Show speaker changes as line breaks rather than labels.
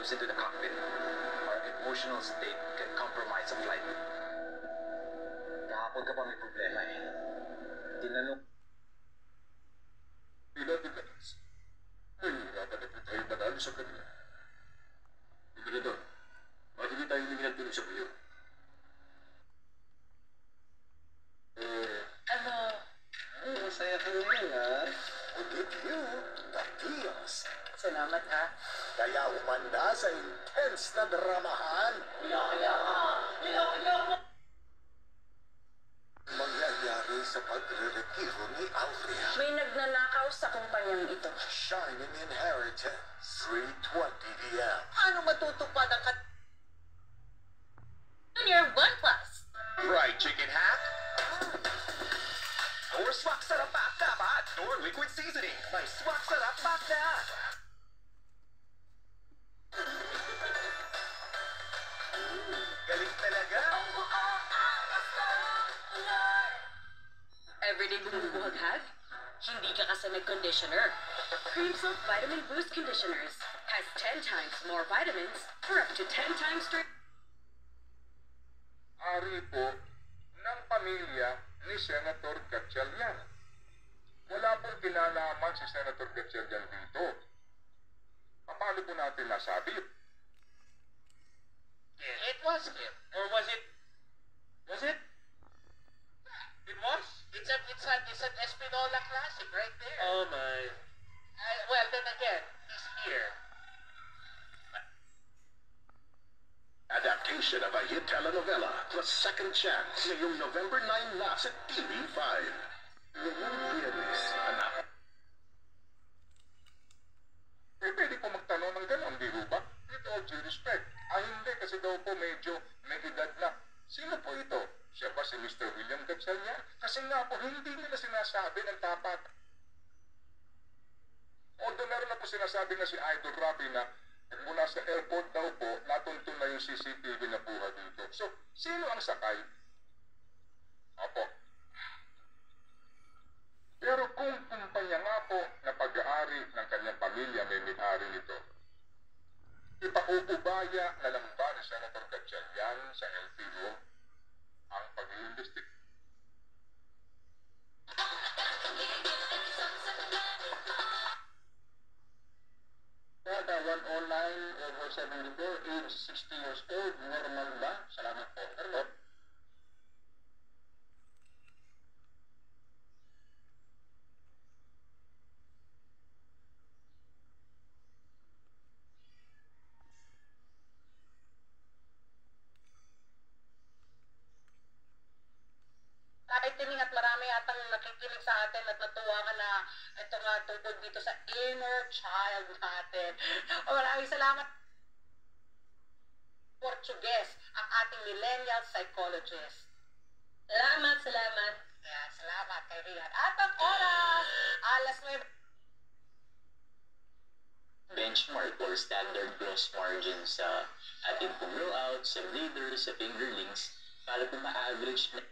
moves into the cockpit, our emotional state can compromise a flight. Kahapon ka pa may problema eh. Tinanong...
Pinatigas. Nahihirapan na po tayo manalo sa kanila. Gobernador, bakit hindi tayo humingi ng tulong sa buyo?
Masaya ka ngayon, ha?
Give you the deals.
Salamat, ha?
Kaya umanda sa intense na dramahan. Mangyayari sa pagre-retiro ni Aurea.
May nagnanakaw sa kumpanyang ito.
Shining Inheritance, 3:20 p.m.
Ano matutupad ang
Junior OnePlus.
Fried chicken hack? Or swak sarap pakda ba? Or liquid seasoning. May swak sarap pakda. Galing talaga.
Everyday bumubuhaghag? Hindi ka kasi nag-conditioner. Cream Silk Vitamin Boost Conditioners has 10 times more vitamins for up to 10 times strength.
Ari po ng pamilya ni Senator Gatchalian. Wala pong kinalaman si Senator Gatchalian dito. Paano po natin nasabi?
It was him. Or was it? Was it? It was? It's an Espinola classic right there.
Oh my.
Well, then again, he's here.
Adaptation of a hit telenovela plus Second Chance ngayong November 9 na sa TV5. Ngayong Viernes, anak.
Pwede po magtanong ng gano'n, di ba? With all due respect. Hindi kasi daw po medyo may edad na. Sino po ito? Siya ba si Mr. William Gatchalian? Kasi nga po, hindi nila sinasabi ng tapat. Although meron na po sinasabi na si Idol Rafi na mula sa airport daw po, natuntun na yung CCTV na buha dito. So, sino ang sakay? Opo. Pero kung kumpanya nga po na pag-aari ng kanyang pamilya may may-ari nito, ipaubaya na lang ba ni Senator Gatchalian sa LTO ang pag-iimbestig?
Data 109 over 74, age 60 years old, normal ba? Salamat po. Hello.
Kahit tining at marami atang nakikinig sa atin at natuwa ka na ito nga tungkol dito sa inner child natin. Maraming salamat. Portuguese, ang ating millennial psychologist.
Salamat.
Yeah, salamat kay Rian. At ang oras, alas 9.
Benchmark or standard gross margin sa ating pong rollout, sa bleeders, sa fingerlings, para po ma-average na